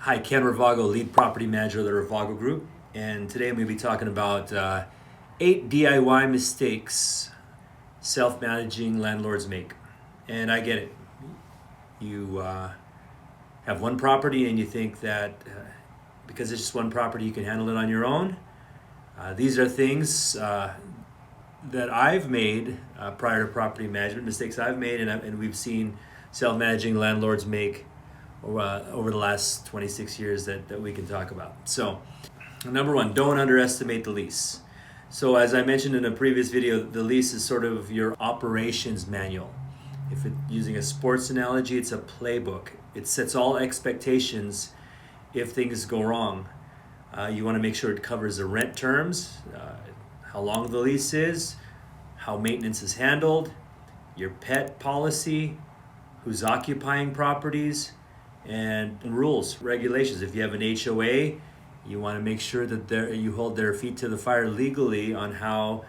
Hi, Ken Ravago, lead property manager of the Ravago Group, and today I'm going to be talking about 8 DIY mistakes self-managing landlords make. And I get it. You have one property and you think that because it's just one property you can handle it on your own. These are things that I've made prior to property management, mistakes I've made, and we've seen self-managing landlords make over the last 26 years that we can talk about. So, number one, don't underestimate the lease. So, as I mentioned in a previous video, the lease is sort of your operations manual. If it, using a sports analogy, it's a playbook. It sets all expectations if things go wrong. You want to make sure it covers the rent terms, how long the lease is, how maintenance is handled, your pet policy, who's occupying properties, and rules, regulations. If you have an HOA, you want to make sure that you hold their feet to the fire legally on how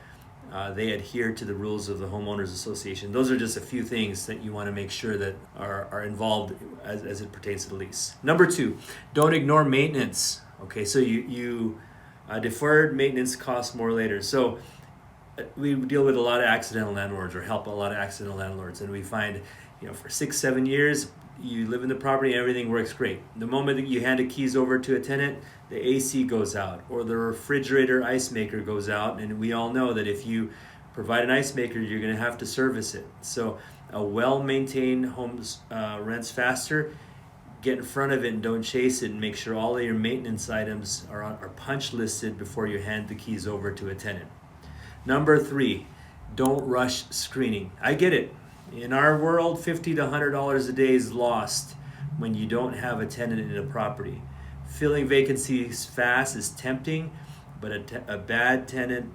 they adhere to the rules of the homeowners association. Those are just a few things that you want to make sure that are involved as it pertains to the lease. Number two, don't ignore maintenance. Okay, so you deferred maintenance costs more later. So we deal with a lot of accidental landlords, or help a lot of accidental landlords, and we find, for 6-7 years you live in the property and everything works great. The moment that you hand the keys over to a tenant, the AC goes out or the refrigerator ice maker goes out, and we all know that if you provide an ice maker, you're going to have to service it. So a well-maintained home rents faster. Get in front of it and don't chase it, and make sure all of your maintenance items are punch listed before you hand the keys over to a tenant. Number three, don't rush screening. I get it. In our world, $50 to $100 a day is lost when you don't have a tenant in a property. Filling vacancies fast is tempting, but a bad tenant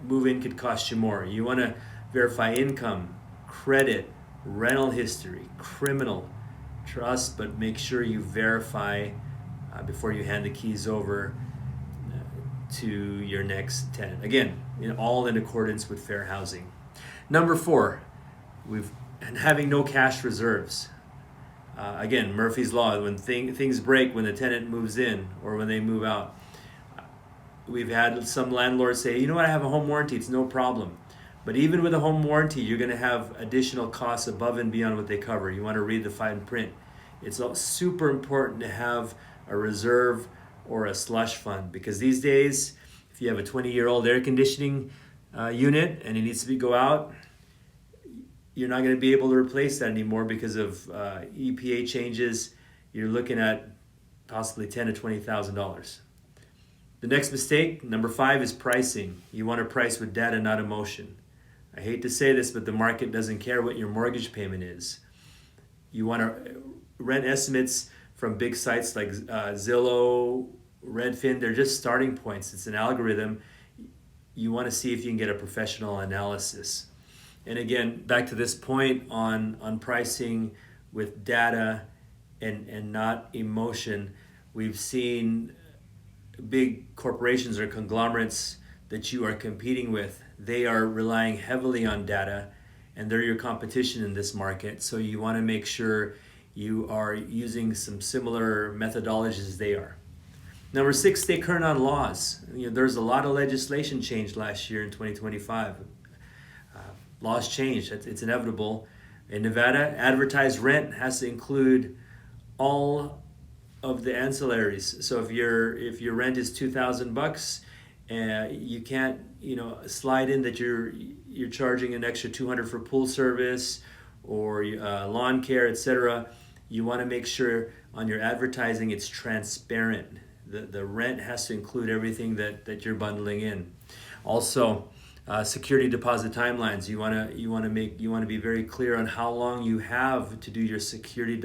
move-in could cost you more. You want to verify income, credit, rental history, criminal, trust, but make sure you verify before you hand the keys over to your next tenant. Again, all in accordance with fair housing. Number four, having no cash reserves. Again, Murphy's Law, when things break when the tenant moves in or when they move out. We've had some landlords say, you know what, I have a home warranty, it's no problem. But even with a home warranty, you're going to have additional costs above and beyond what they cover. You want to read the fine print. It's super important to have a reserve or a slush fund, because these days, if you have a 20-year-old air conditioning unit and it needs to go out, you're not going to be able to replace that anymore because of EPA changes. You're looking at possibly $10,000 to $20,000. The next mistake, number five, is pricing. You want to price with data, not emotion. I hate to say this, but the market doesn't care what your mortgage payment is. You want to rent estimates from big sites like Zillow, Redfin. They're just starting points. It's an algorithm. You want to see if you can get a professional analysis. And again, back to this point on pricing with data and not emotion, we've seen big corporations or conglomerates that you are competing with. They are relying heavily on data, and they're your competition in this market. So you want to make sure you are using some similar methodologies as they are. Number six, stay current on laws. There's a lot of legislation changed last year in 2025. Laws changed. It's inevitable. In Nevada, advertised rent has to include all of the ancillaries. So if your rent is $2,000, you can't slide in that you're charging an extra $200 for pool service or lawn care, etc. You want to make sure on your advertising it's transparent. The rent has to include everything that you're bundling in. Also, security deposit timelines. You want to be very clear on how long you have to do your security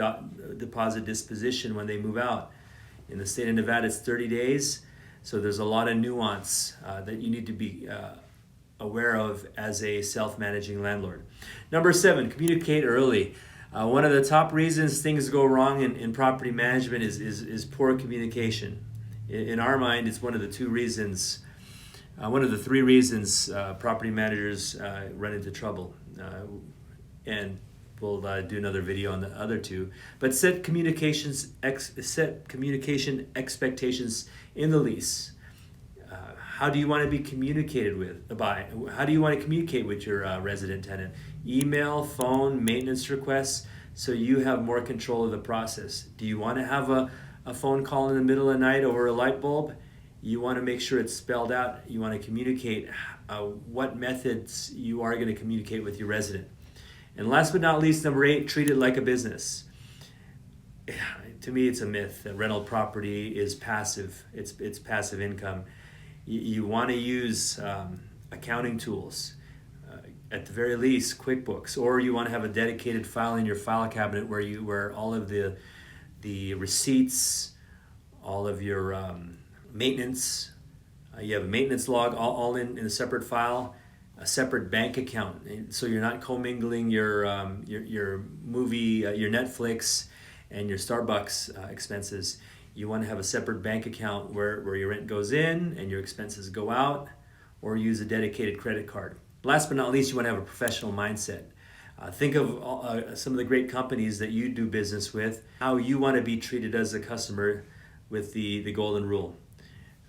deposit disposition when they move out. In the state of Nevada, it's 30 days. So there's a lot of nuance that you need to be aware of as a self-managing landlord. Number seven, communicate early. One of the top reasons things go wrong in property management is poor communication. In our mind, it's one of the three reasons property managers run into trouble. And we'll do another video on the other two. But set communication expectations in the lease. How do you want to be communicated with by? How do you want to communicate with your resident tenant? Email, phone, maintenance requests, so you have more control of the process. Do you want to have a phone call in the middle of the night over a light bulb? You want to make sure it's spelled out. You want to communicate what methods you are going to communicate with your resident. And last but not least, number 8, treat it like a business. To me, it's a myth that rental property is passive. It's passive income. You want to use accounting tools, at the very least QuickBooks, or you want to have a dedicated file in your file cabinet where all of the receipts, all of your maintenance, you have a maintenance log all in a separate file, a separate bank account, so you're not commingling your movie, your Netflix, and your Starbucks expenses. You want to have a separate bank account where your rent goes in and your expenses go out, or use a dedicated credit card. Last but not least, you want to have a professional mindset. Think of some of the great companies that you do business with, how you want to be treated as a customer with the golden rule.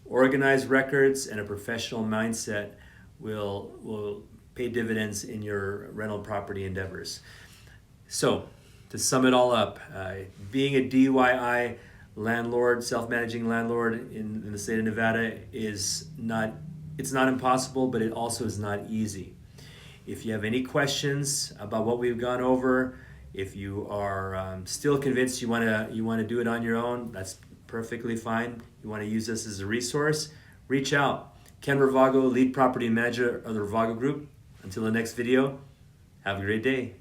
Organized records and a professional mindset will pay dividends in your rental property endeavors. So, to sum it all up, being a DIY landlord, self-managing landlord in the state of Nevada it's not impossible, but it also is not easy. If you have any questions about what we've gone over, if you are still convinced you want to do it on your own, that's perfectly fine. You want to use this as a resource, reach out. Ken Ravago, lead property manager of the Ravago Group. Until the next video, have a great day.